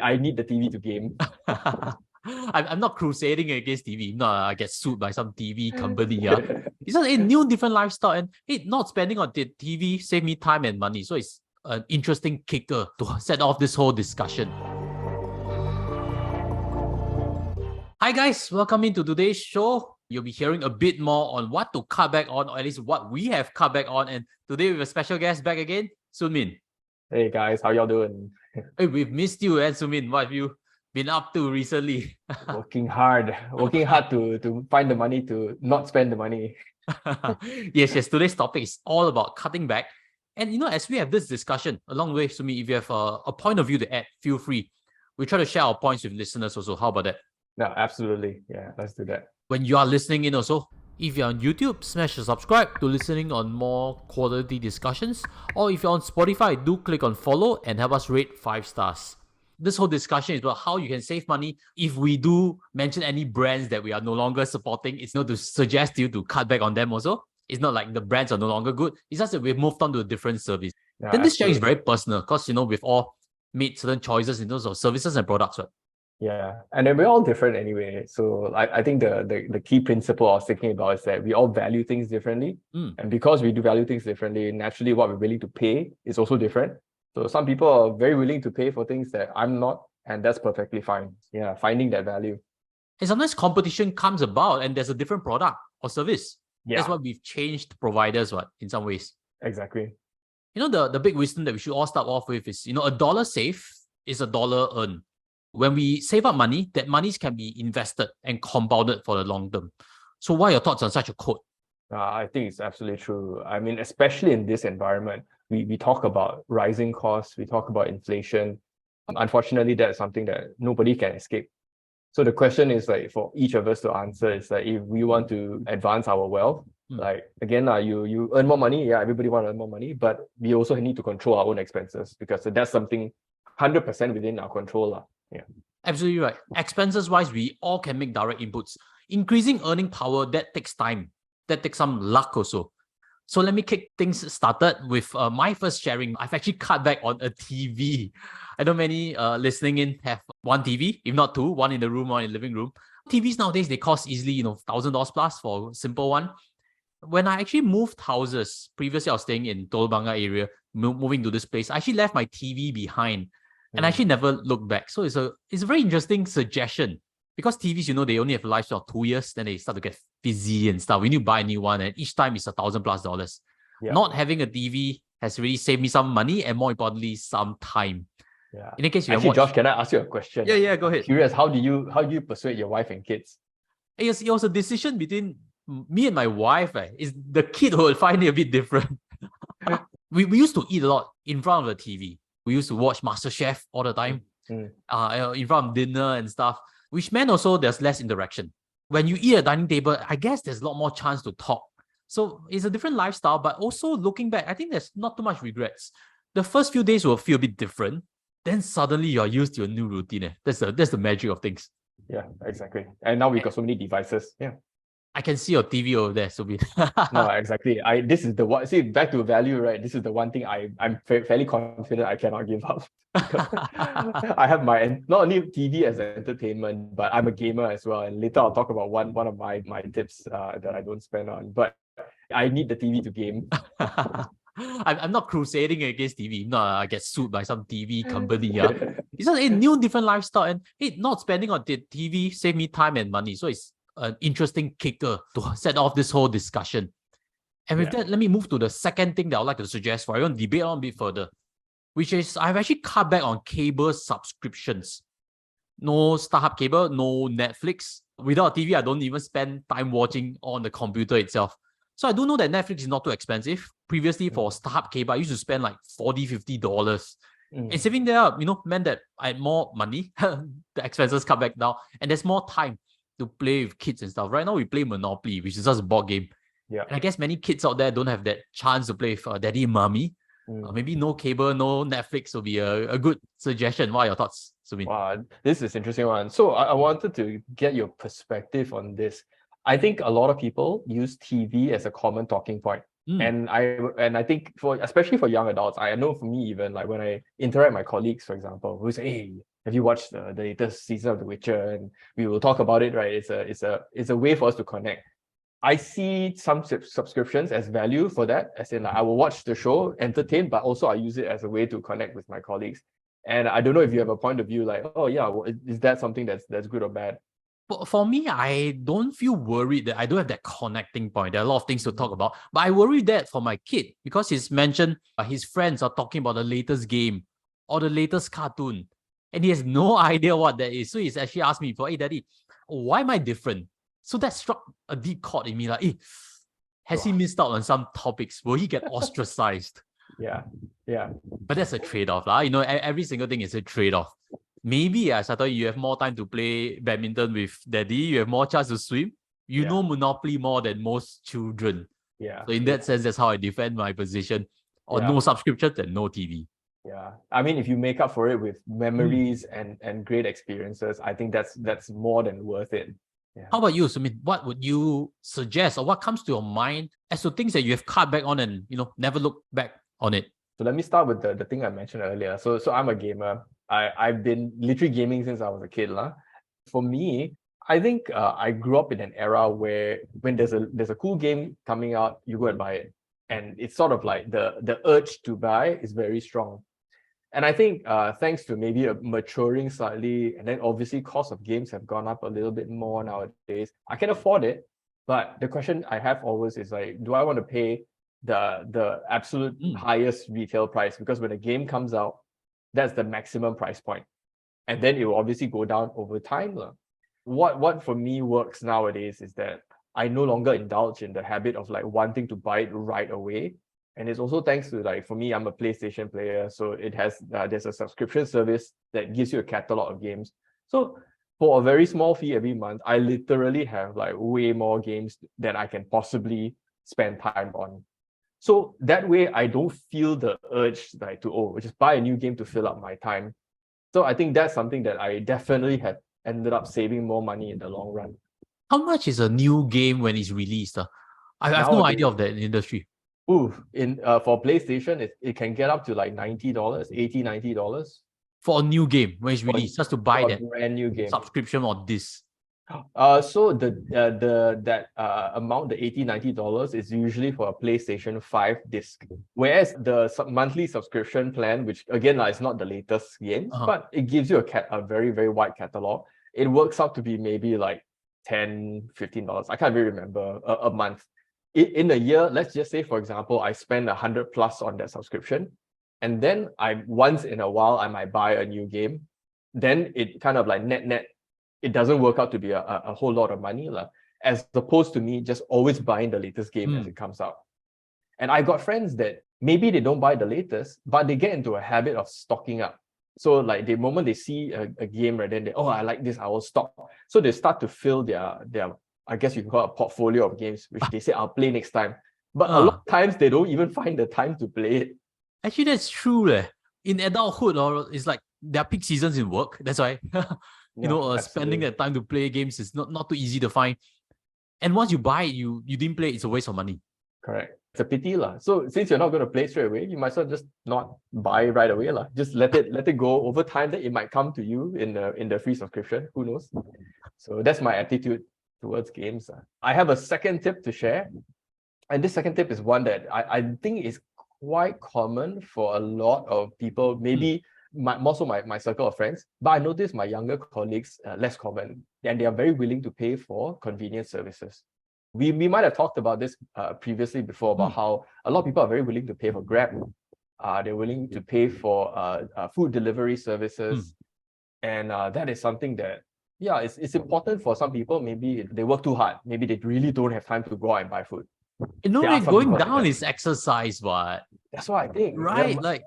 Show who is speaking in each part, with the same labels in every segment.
Speaker 1: I need the TV to game.
Speaker 2: I'm not crusading against TV. No, I get sued by some TV company. Yeah, it's just a new, different lifestyle, and not spending on the TV save me time and money. So it's an interesting kicker to set off this whole discussion. Hi guys, welcome into today's show. You'll be hearing a bit more on what to cut back on, or at least what we have cut back on. And today we have a special guest back again, Sunmin.
Speaker 1: Hey guys, how y'all doing?
Speaker 2: Hey, we've missed you, and Sunmin. What have you been up to recently?
Speaker 1: Working hard to find the money to not spend the money.
Speaker 2: Yes. Today's topic is all about cutting back. And as we have this discussion along the way, Sumi, if you have a point of view to add, feel free. We try to share our points with listeners also. How about that?
Speaker 1: No, absolutely. Yeah, let's do that.
Speaker 2: When you are listening in also, if you're on YouTube, smash the subscribe to listening on more quality discussions. Or if you're on Spotify, do click on follow and help us rate 5 stars. This whole discussion is about how you can save money. If we do mention any brands that we are no longer supporting, it's not to suggest you to cut back on them also. It's not like the brands are no longer good. It's just that we've moved on to a different service.
Speaker 1: Yeah,
Speaker 2: then this sharing is
Speaker 1: absolutely.
Speaker 2: very personal because, we've all made certain choices in terms of services and products. Right?
Speaker 1: Yeah, and then we're all different anyway. So I think the key principle I was thinking about is that we all value things differently. And because we do value things differently, naturally what we're willing to pay is also different. So some people are very willing to pay for things that I'm not, and that's perfectly fine. Yeah, finding that value.
Speaker 2: And sometimes competition comes about and there's a different product or service.
Speaker 1: Yeah,
Speaker 2: That's why we've changed providers, in some ways.
Speaker 1: exactly.
Speaker 2: The big wisdom that we should all start off with is, a dollar saved is a dollar earned. When we save up money, that monies can be invested and compounded for the long term. So what are your thoughts on such a quote?
Speaker 1: I think it's absolutely true. I mean, especially in this environment, we talk about rising costs, we talk about inflation. Unfortunately, that's something that nobody can escape. So the question is like for each of us to answer is like if we want to advance our wealth, like again, you earn more money. Yeah, everybody want to earn more money, but we also need to control our own expenses because that's something 100% within our control. Yeah.
Speaker 2: Absolutely right. Expenses wise, we all can make direct inputs. Increasing earning power, that takes time. That takes some luck also. So let me kick things started with my first sharing. I've actually cut back on a TV. I know many listening in have one TV, if not two, one in the room, one in the living room. TVs nowadays, they cost easily, $1,000 plus for a simple one. When I actually moved houses, previously I was staying in Tolbanga area, moving to this place, I actually left my TV behind and I actually never looked back. So it's a very interesting suggestion because TVs, they only have a lifespan of 2 years, then they start to get fizzy and stuff. We need to buy a new one, and each time it's $1,000+.
Speaker 1: Yeah.
Speaker 2: Not having a TV has really saved me some money and more importantly, some time.
Speaker 1: Yeah.
Speaker 2: In the case
Speaker 1: Actually, Josh, can I ask you a question?
Speaker 2: Yeah, go ahead.
Speaker 1: Curious, how do you persuade your wife and kids?
Speaker 2: It was a decision between me and my wife. Is the kid who will find it a bit different. we used to eat a lot in front of the TV. We used to watch MasterChef all the time, in front of dinner and stuff, which meant also there's less interaction. When you eat at a dining table, I guess there's a lot more chance to talk. So it's a different lifestyle, but also looking back, I think there's not too much regrets. The first few days will feel a bit different. Then suddenly you're used to your new routine. That's the magic of things.
Speaker 1: Yeah, exactly. And now we got so many devices. Yeah.
Speaker 2: I can see your TV over there, so
Speaker 1: No, exactly. This is the one. See, back to value, right? This is the one thing I'm fairly confident I cannot give up. I have my not only TV as entertainment, but I'm a gamer as well. And later I'll talk about one of my tips that I don't spend on. But I need the TV to game.
Speaker 2: I'm not crusading against TV. No, I get sued by some TV company. Yeah, it's just a new, different lifestyle, and not spending on the TV save me time and money. So it's an interesting kicker to set off this whole discussion. And with that, let me move to the second thing that I'd like to suggest for everyone to debate on a bit further, which is I've actually cut back on cable subscriptions. No StarHub cable, no Netflix. Without TV, I don't even spend time watching on the computer itself. So I do know that Netflix is not too expensive. Previously, for StarHub cable, I used to spend like $40-$50. And saving that up, meant that I had more money. The expenses cut back down, and there's more time to play with kids and stuff. Right now, we play Monopoly, which is just a board game.
Speaker 1: Yeah.
Speaker 2: And I guess many kids out there don't have that chance to play with daddy and mommy. Maybe no cable, no Netflix will be a good suggestion. What are your thoughts, Subin?
Speaker 1: Wow, this is an interesting one. So I wanted to get your perspective on this. I think a lot of people use TV as a common talking point. And I think especially for young adults, I know for me even like when I interact with my colleagues, for example, who say, "Hey, have you watched the latest season of The Witcher? And we will talk about it, right? It's a way for us to connect. I see some subscriptions as value for that, as in like, I will watch the show, entertain, but also I use it as a way to connect with my colleagues. And I don't know if you have a point of view like, oh yeah, well, is that something that's good or bad?
Speaker 2: But for me, I don't feel worried that I don't have that connecting point. There are a lot of things to talk about, but I worry that for my kid because he's mentioned his friends are talking about the latest game or the latest cartoon, and he has no idea what that is. So he's actually asked me before, "Hey, Daddy, why am I different?" So that struck a deep chord in me. Like, hey, has he missed out on some topics? Will he get ostracized?
Speaker 1: Yeah, yeah,
Speaker 2: But that's a trade-off, lah. You know, every single thing is a trade-off. Maybe as I thought you have more time to play badminton with Daddy, you have more chance to swim. You know Monopoly more than most children.
Speaker 1: yeah.
Speaker 2: So in that sense, that's how I defend my position. Or no subscriptions and no TV.
Speaker 1: Yeah, I mean, if you make up for it with memories and great experiences, I think that's more than worth it. Yeah.
Speaker 2: How about you, Sumit? What would you suggest, or what comes to your mind as to things that you have cut back on and never look back on it?
Speaker 1: So let me start with the thing I mentioned earlier. So I'm a gamer. I've been literally gaming since I was a kid, lah. For me, I think I grew up in an era where when there's a cool game coming out, you go and buy it, and it's sort of like the urge to buy is very strong. And I think thanks to maybe a maturing slightly, and then obviously cost of games have gone up a little bit more nowadays. I can afford it, but the question I have always is like, do I want to pay the absolute highest retail price? Because when a game comes out, that's the maximum price point, and then it will obviously go down over time. What for me works nowadays is that I no longer indulge in the habit of like wanting to buy it right away. And it's also thanks to, like, for me, I'm a PlayStation player, so it has there's a subscription service that gives you a catalog of games. So for a very small fee every month, I literally have like way more games than I can possibly spend time on. So that way, I don't feel the urge like to just buy a new game to fill up my time. So I think that's something that I definitely have ended up saving more money in the long run.
Speaker 2: How much is a new game when it's released? I have no idea of that industry.
Speaker 1: For PlayStation, it can get up to like $90, $80, $90
Speaker 2: for a new game when it's released, just to buy that
Speaker 1: brand new game
Speaker 2: subscription or this.
Speaker 1: So that amount, the $80, $90, is usually for a PlayStation 5 disc, whereas the monthly subscription plan, which again is not the latest games, but it gives you a very, very wide catalog. It works out to be maybe like $10, $15. I can't really remember a month. In a year, let's just say, for example, I spend 100 plus on that subscription, and then once in a while I might buy a new game. Then it kind of like net, it doesn't work out to be a whole lot of money, as opposed to me just always buying the latest game as it comes out. And I got friends that maybe they don't buy the latest, but they get into a habit of stocking up. So like the moment they see a game, right, then I like this, I will stock. So they start to fill their I guess you can call it a portfolio of games, which they say I'll play next time. But a lot of times they don't even find the time to play it.
Speaker 2: Actually, that's true. In adulthood, or it's like there are peak seasons in work. That's why spending that time to play games is not too easy to find. And once you buy it, you didn't play, it's a waste of money.
Speaker 1: Correct. It's a pity. So since you're not going to play straight away, you might as well just not buy right away. Just let it go. Over time, that it might come to you in the free subscription. Who knows? So that's my attitude towards games. I have a second tip to share. And this second tip is one that I think is quite common for a lot of people, maybe more so my circle of friends. But I noticed my younger colleagues, less common, and they are very willing to pay for convenience services. We might have talked about this previously before, about how a lot of people are very willing to pay for Grab. They're willing to pay for food delivery services. And that is something that, it's important for some people. Maybe they work too hard. Maybe they really don't have time to go out and buy food.
Speaker 2: Going down is exercise, but
Speaker 1: that's what I think.
Speaker 2: Right?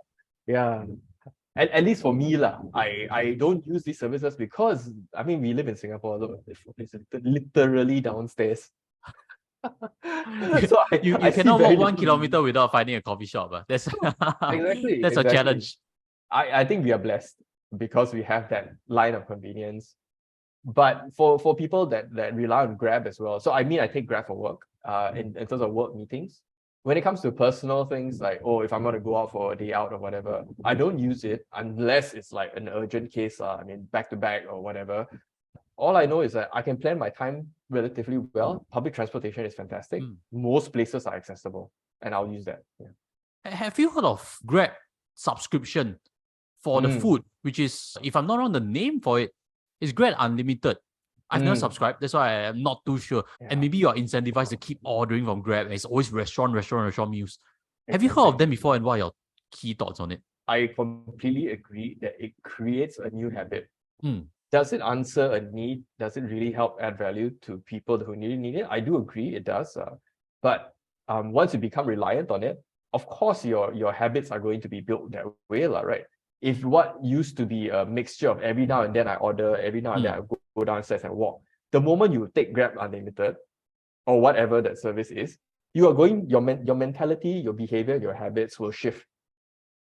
Speaker 1: At least for me, I don't use these services because, I mean, we live in Singapore. Look, it's literally downstairs.
Speaker 2: So you cannot walk 1 kilometer without finding a coffee shop. That's
Speaker 1: exactly
Speaker 2: a challenge.
Speaker 1: I think we are blessed because we have that line of convenience. But for people that rely on Grab as well. So I take Grab for work in terms of work meetings. when it comes to personal things like, oh, if I'm going to go out for a day out or whatever, I don't use it unless it's like an urgent case. I mean, back to back or whatever. All I know is that I can plan my time relatively well. Public transportation is fantastic. Most places are accessible, and I'll use that. Yeah.
Speaker 2: Have you heard of Grab subscription for the food, which is, if I'm not wrong, the name for it is Grab Unlimited. I've never subscribed, that's why I'm not too sure.
Speaker 1: Yeah.
Speaker 2: And maybe you're incentivized to keep ordering from Grab. It's always restaurant meals. Have you heard of them before, and what are your key thoughts on it?
Speaker 1: I completely agree that it creates a new habit. Does it answer a need? Does it really help add value to people who really need it? I do agree it does. But once you become reliant on it, of course your habits are going to be built that way, right? If what used to be a mixture of every now and then I order, every now and then I go downstairs and walk, the moment you take Grab Unlimited or whatever that service is, you are going, your mentality, your behavior, your habits will shift.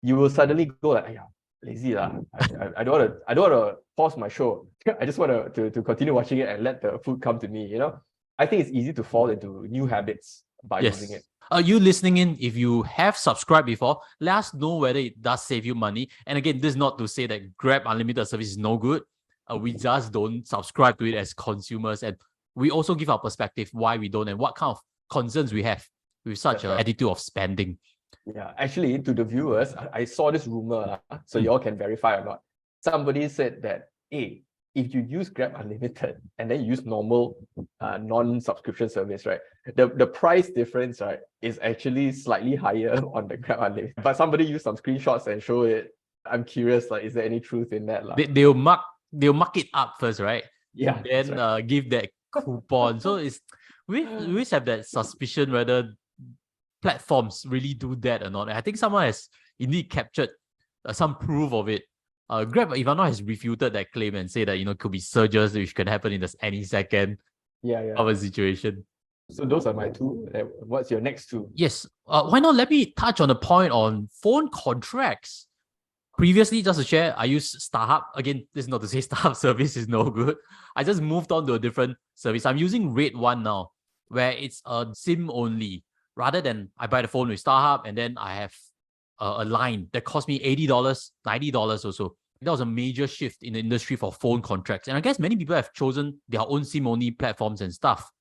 Speaker 1: You will suddenly go like, yeah, lazy lah. I don't want to pause my show. I just want to continue watching it and let the food come to me. I think it's easy to fall into new habits by using it.
Speaker 2: You listening in, if you have subscribed before, let us know whether it does save you money. And again, this is not to say that Grab Unlimited service is no good. We just don't subscribe to it as consumers, and we also give our perspective why we don't and what kind of concerns we have with such an attitude of spending.
Speaker 1: Yeah, actually, to the viewers, I saw this rumor, so you all can verify or not. Somebody said that, hey, if you use Grab Unlimited and then you use normal non-subscription service, right, the price difference, right, is actually slightly higher on the Grab Unlimited. But somebody used some screenshots and show it. I'm curious, like, is there any truth in that?
Speaker 2: They'll mark it up first, right?
Speaker 1: Yeah.
Speaker 2: Then give that coupon. So we always have that suspicion whether platforms really do that or not. I think someone has indeed captured some proof of it. Grab, if I'm not, has refuted that claim and say that it could be surges which can happen in any second of a situation.
Speaker 1: So those are my two. What's your next two?
Speaker 2: Yes. Why not let me touch on the point on phone contracts. Previously, just to share, I used StarHub. Again, this is not to say StarHub service is no good. I just moved on to a different service. I'm using Rate One now, where it's a SIM only. Rather than I buy the phone with StarHub and then I have a line that cost me $80, $90 or so. That was a major shift in the industry for phone contracts. And I guess many people have chosen their own SIM-only platforms and stuff.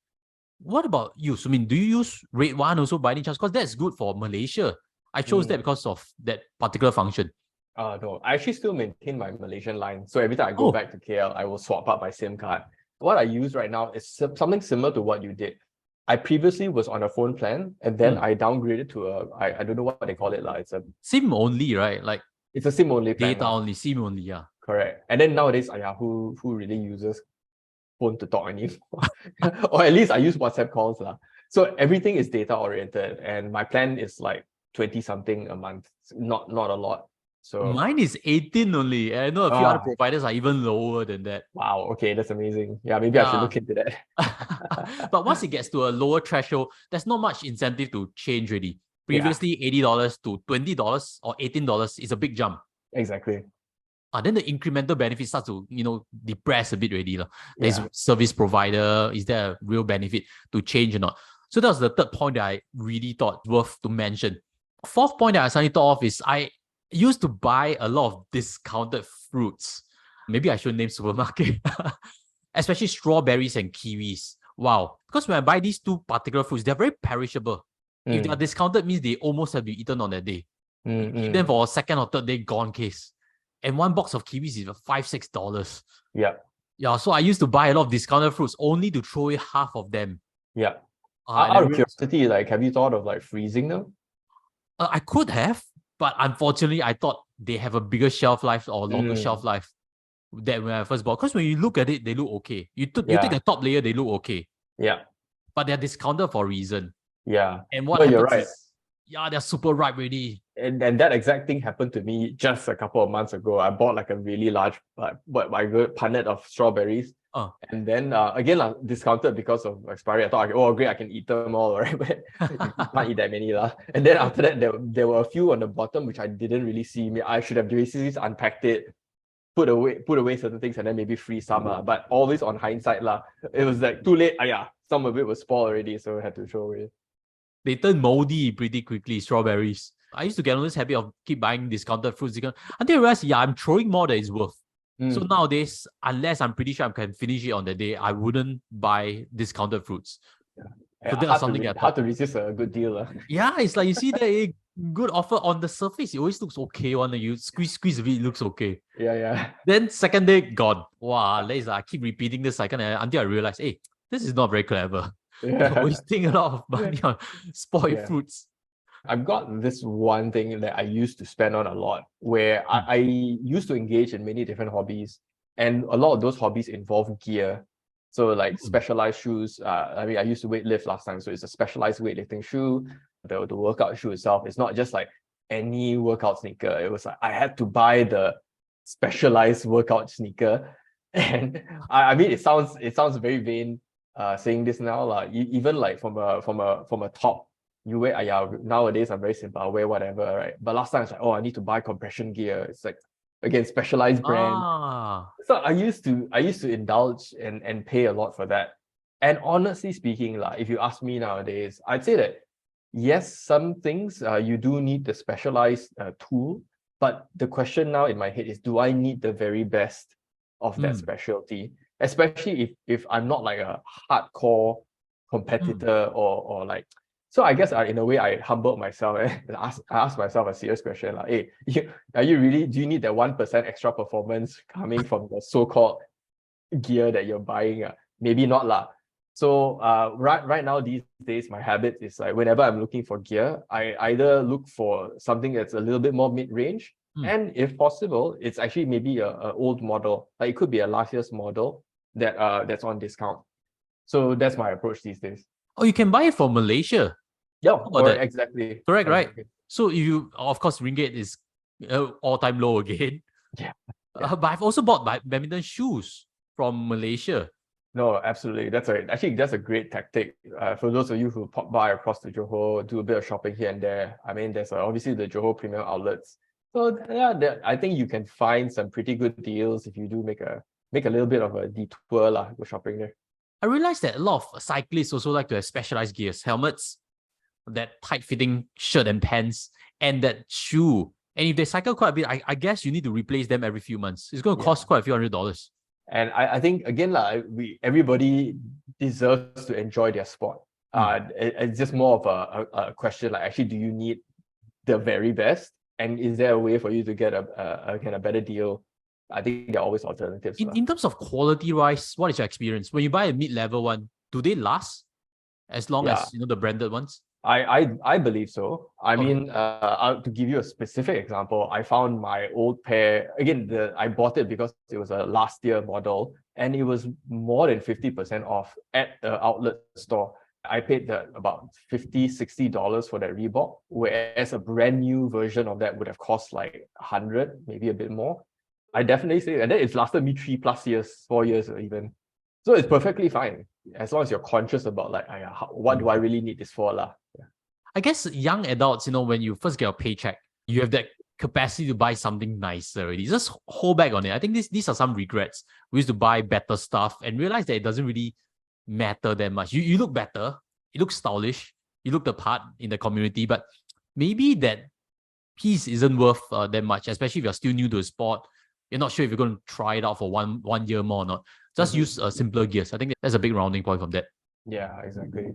Speaker 2: What about you? So, do you use Rate One also by any chance? Because that's good for Malaysia. I chose that because of that particular function.
Speaker 1: No, I actually still maintain my Malaysian line. So every time I go back to KL, I will swap out my SIM card. What I use right now is something similar to what you did. I previously was on a phone plan and then I downgraded to I don't know what they call it. It's a
Speaker 2: SIM only, right? Like
Speaker 1: it's a SIM only plan.
Speaker 2: Data only, SIM only, yeah.
Speaker 1: Correct. And then nowadays, who really uses phone to talk anymore? Or at least I use WhatsApp calls. So everything is data oriented and my plan is like 20 something a month. Not a lot. So
Speaker 2: mine is 18 only. I know a few other providers are even lower than that.
Speaker 1: Wow, okay, that's amazing. Yeah, maybe I should look into
Speaker 2: that. But once it gets to a lower threshold, there's not much incentive to change really. Previously, $80 to $20 or $18 is a big jump.
Speaker 1: Exactly.
Speaker 2: Then the incremental benefit starts to, depress a bit already. There's service provider. Is there a real benefit to change or not? So that was the third point that I really thought worth to mention. Fourth point that I suddenly thought of is I used to buy a lot of discounted fruits. Maybe I should name supermarket. Especially strawberries and kiwis. Wow. Because when I buy these two particular fruits, they're very perishable. If they are discounted, means they almost have been eaten on that day. Even for a second or third day gone case. And one box of kiwis is $5-6. Yeah, so I used to buy a lot of discounted fruits only to throw away half of them.
Speaker 1: Out of curiosity, have you thought of freezing them?
Speaker 2: I could have, but unfortunately, I thought they have a bigger shelf life or longer shelf life than when I first bought. Because when you look at it, they look okay. You take the top layer, they look okay. But they're discounted for a reason. And what
Speaker 1: you're right.
Speaker 2: is, they're super ripe already.
Speaker 1: And that exact thing happened to me just a couple of months ago. I bought a really large punnet of strawberries. And then again, discounted because of expiry. I thought, oh great, I can eat them all, right? But you can't eat that many. And then after that, there were a few on the bottom which I didn't really see. I should have basically unpacked it, put away certain things, and then maybe freeze some. But always on hindsight, it was too late. Some of it was spoiled already, so I had to throw away.
Speaker 2: they turn moldy pretty quickly, strawberries. I used to get on this habit of keep buying discounted fruits until I realized, I'm throwing more than it's worth. So nowadays, unless I'm pretty sure I can finish it on the day, I wouldn't buy discounted fruits. So that's something I
Speaker 1: hard to resist a good deal.
Speaker 2: Yeah, it's like you see the good offer on the surface, it always looks okay. When you squeeze a bit, it looks okay.
Speaker 1: Yeah.
Speaker 2: Then second day, gone. Wow, I keep repeating this cycle until I realize, hey, this is not very clever. You're wasting a lot of money on spoiled fruits.
Speaker 1: I've got this one thing that I used to spend on a lot, where I used to engage in many different hobbies, and a lot of those hobbies involve gear. So like specialized shoes. I mean, I used to weightlift last time, so it's a specialized weightlifting shoe. The workout shoe itself, it's not just like any workout sneaker. It was like I had to buy the specialized workout sneaker, and I mean, it sounds very vain saying this now, like even like from a top. You wear, nowadays I'm very simple. I wear whatever, right? But last time it's like, oh, I need to buy compression gear. It's like, again, specialized brand. So I used to indulge and pay a lot for that. And honestly speaking, like, if you ask me nowadays, I'd say that yes, some things you do need the specialized tool. But the question now in my head is, do I need the very best of that specialty? Especially if I'm not like a hardcore competitor or like. So I guess in a way I humbled myself and I asked myself a serious question like, hey, do you need that 1% extra performance coming from the so-called gear that you're buying? Maybe not lah. So right now these days my habit is like whenever I'm looking for gear, I either look for something that's a little bit more mid-range, and if possible, it's actually maybe a old model. Like it could be a last year's model that's on discount. So that's my approach these days.
Speaker 2: Oh, you can buy it from Malaysia.
Speaker 1: Yeah, exactly.
Speaker 2: Correct, right? So if you, of course, ringgit is all-time low again.
Speaker 1: Yeah.
Speaker 2: But I've also bought badminton shoes from Malaysia.
Speaker 1: No, absolutely. That's a great tactic. For those of you who pop by across to Johor, do a bit of shopping here and there. I mean, there's obviously the Johor premium outlets. So yeah, I think you can find some pretty good deals if you do make a little bit of a detour go shopping there.
Speaker 2: I realized that a lot of cyclists also like to have specialized gears, helmets, that tight-fitting shirt and pants, and that shoe. And if they cycle quite a bit, I guess you need to replace them every few months. It's going to cost quite a few $100.
Speaker 1: And I think again, everybody deserves to enjoy their sport. It's just more of a question like, actually, do you need the very best? And is there a way for you to get a kind of better deal? I think there are always alternatives.
Speaker 2: In terms of quality-wise, what is your experience? When you buy a mid-level one, do they last as long as the branded ones?
Speaker 1: I believe so. I mean, to give you a specific example, I found my old pair. Again, I bought it because it was a last year model, and it was more than 50% off at the outlet store. I paid about $50-$60 for that Reebok, whereas a brand new version of that would have cost like 100, maybe a bit more. I definitely say, and then it's lasted me 3+ years, 4 years even. So it's perfectly fine as long as you're conscious about like, what do I really need this for lah? Yeah.
Speaker 2: I guess young adults, when you first get a paycheck, you have that capacity to buy something nicer already. Just hold back on it. I think these are some regrets. We used to buy better stuff and realize that it doesn't really matter that much. You look better, you look stylish, you look the part in the community, but maybe that piece isn't worth that much, especially if you're still new to the sport. You're not sure if you're going to try it out for one year more or not. Just use simpler gears. I think that's a big rounding point from that.
Speaker 1: Yeah, exactly.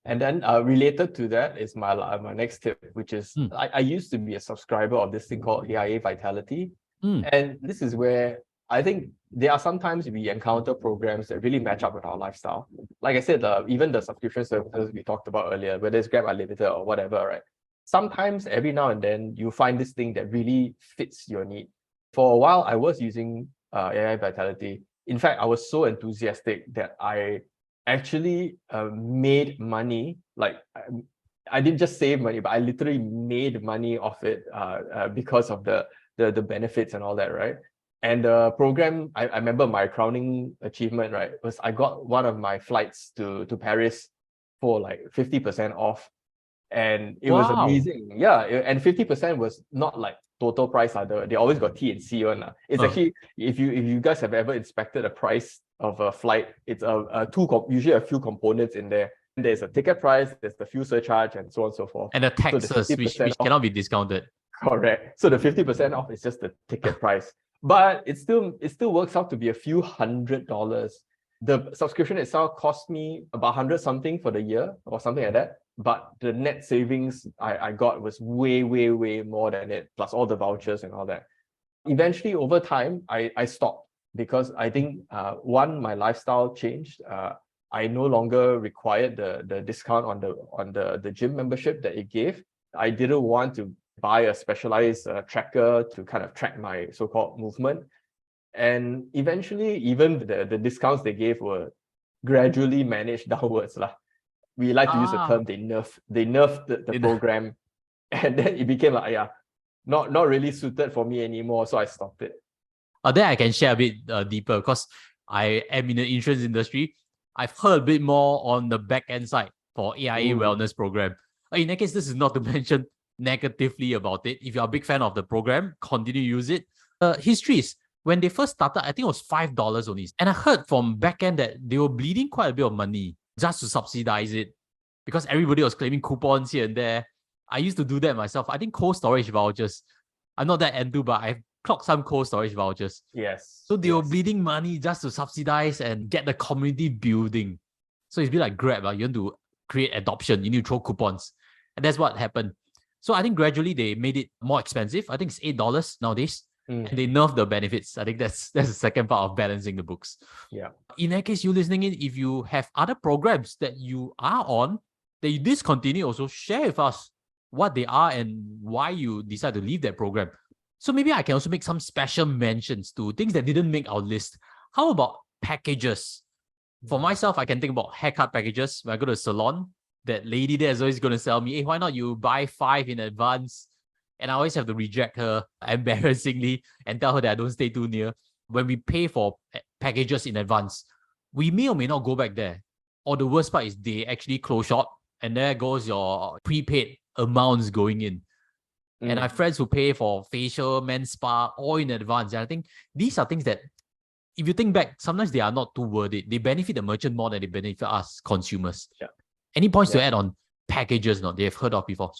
Speaker 1: And then related to that is my next tip, which is I used to be a subscriber of this thing called AIA Vitality. And this is where I think there are sometimes we encounter programs that really match up with our lifestyle. Like I said, even the subscription services we talked about earlier, whether it's Grab Unlimited or whatever, right? Sometimes every now and then you find this thing that really fits your need. For a while, I was using AIA Vitality. In fact, I was so enthusiastic that I actually made money. Like I didn't just save money, but I literally made money off it because of the benefits and all that, right? And the program, I remember my crowning achievement, right, was I got one of my flights to Paris for like 50% off. And it was amazing. Yeah, and 50% was not like total price. They always got T&C one. It's actually, if you guys have ever inspected the price of a flight, it's usually a few components in there. There's a ticket price, there's the fuel surcharge, and so on and so forth.
Speaker 2: And the
Speaker 1: So the
Speaker 2: taxes, which
Speaker 1: 50% off,
Speaker 2: cannot be discounted.
Speaker 1: correct. So the 50% off is just the ticket price. But it still works out to be a few $100s. The subscription itself cost me about 100 something for the year or something like that. But the net savings I got was way, way, way more than it, plus all the vouchers and all that. Eventually, over time, I stopped because I think one, my lifestyle changed. I no longer required the discount on the gym membership that it gave. I didn't want to buy a specialized tracker to kind of track my so-called movement. And eventually, even the discounts they gave were gradually managed downwards. We like to use the term they nerfed the program. And then it became like, yeah, not really suited for me anymore. So I stopped it.
Speaker 2: Then I can share a bit deeper because I am in the insurance industry. I've heard a bit more on the back end side for AIA wellness program. In that case, this is not to mention negatively about it. If you're a big fan of the program, continue to use it. Histories, when they first started, I think it was $5 only. And I heard from back end that they were bleeding quite a bit of money just to subsidize it because everybody was claiming coupons here and there. I used to do that myself. I think cold storage vouchers. I'm not that into, but I've clocked some cold storage vouchers.
Speaker 1: Yes.
Speaker 2: So they were bleeding money just to subsidize and get the community building. So it's a bit like Grab. You want to create adoption, you need to throw coupons. And that's what happened. So I think gradually they made it more expensive. I think it's $8 nowadays. And they nerfed the benefits. I think that's the second part of balancing the books.
Speaker 1: Yeah.
Speaker 2: In that case, you listening in, if you have other programs that you are on, that you discontinue, also share with us what they are and why you decide to leave that program. So maybe I can also make some special mentions to things that didn't make our list. How about packages? For myself, I can think about haircut packages. When I go to a salon, that lady there is always going to sell me, hey, why not you buy 5 in advance? And I always have to reject her embarrassingly and tell her that I don't stay too near. When we pay for packages in advance, we may or may not go back there. Or the worst part is they actually close shop and there goes your prepaid amounts going in. And I have friends who pay for facial, men's spa, all in advance. And I think these are things that, if you think back, sometimes they are not too worth it. They benefit the merchant more than they benefit us consumers.
Speaker 1: Yeah.
Speaker 2: Any points to add on packages they've heard of before?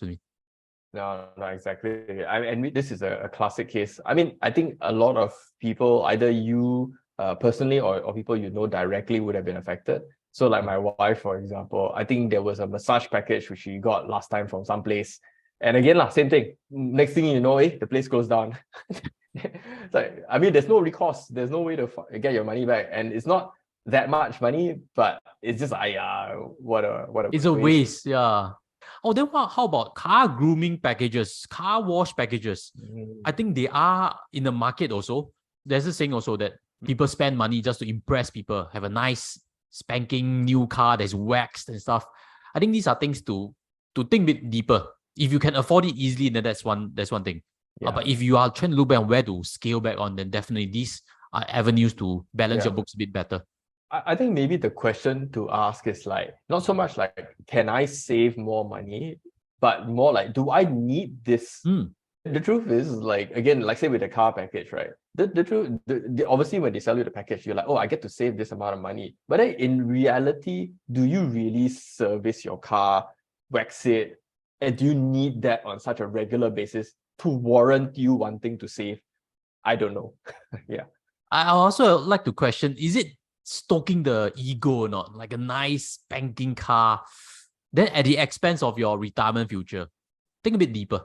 Speaker 1: No, exactly. And this is a classic case. I mean, I think a lot of people, either you personally or people you know directly, would have been affected. So like my wife, for example, I think there was a massage package which she got last time from some place. And again, same thing. Next thing you know, the place closed down. It's like, I mean, there's no recourse. There's no way to get your money back. And it's not that much money, but it's just, what a
Speaker 2: it's a waste, yeah. Oh, then how about car grooming packages, car wash packages? I think they are in the market also. There's a saying also that people spend money just to impress people, have a nice spanking new car that's waxed and stuff. I think these are things to think a bit deeper. If you can afford it easily, then that's one thing. Yeah. But if you are trying to look back on where to scale back on, then definitely these are avenues to balance your books a bit better.
Speaker 1: I think maybe the question to ask is like, not so much like, can I save more money? But more like, do I need this? The truth is, like, again, like say with the car package, right? The truth, obviously when they sell you the package, you're like, oh, I get to save this amount of money. But then in reality, do you really service your car, wax it? And do you need that on such a regular basis to warrant you wanting to save? I don't know. Yeah.
Speaker 2: I also like to question, is it stoking the ego or not? Like a nice spanking car, then at the expense of your retirement future? Think a bit deeper.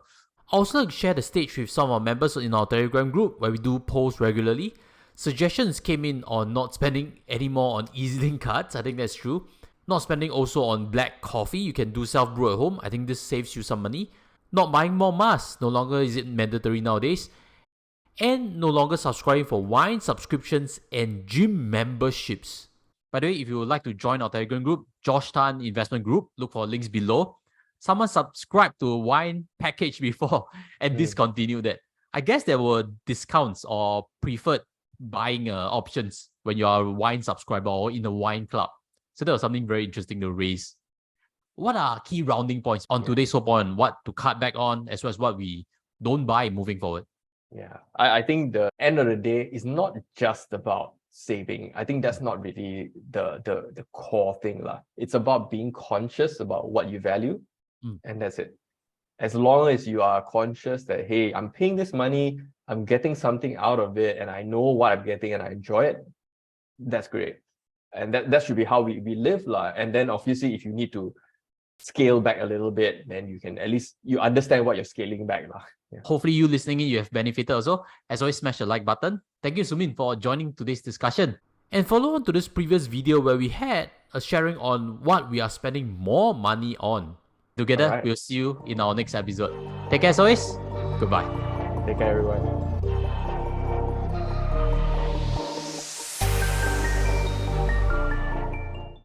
Speaker 2: I also like to share the stage with some of our members in our Telegram group where we do posts regularly. Suggestions came in on not spending any more on EasyLink cards. I think that's true. Not spending also on black coffee. You can do self-brew at home. I think this saves you some money. Not buying more masks. No longer is it mandatory nowadays. And no longer subscribing for wine subscriptions and gym memberships. By the way, if you would like to join our Telegram group, Joshtantap Investment Group, look for links below. Someone subscribed to a wine package before and discontinued that. I guess there were discounts or preferred buying options when you are a wine subscriber or in a wine club. So that was something very interesting to raise. What are key rounding points on today's whole point? What to cut back on as well as what we don't buy moving forward?
Speaker 1: Yeah, I think the end of the day is not just about saving. I think that's not really the core thing lah. It's about being conscious about what you value, and that's it. As long as you are conscious that, hey, I'm paying this money, I'm getting something out of it, and I know what I'm getting and I enjoy it, that's great. And that should be how we live lah. And then obviously if you need to scale back a little bit, then you can at least you understand what you're scaling back lah. Yeah.
Speaker 2: Hopefully you listening in, you have benefited also. As always, smash the like button. Thank you, Sumin, for joining today's discussion. And follow on to this previous video where we had a sharing on what we are spending more money on. Together, we'll see you in our next episode. Take care as always. Goodbye.
Speaker 1: Take care, everyone.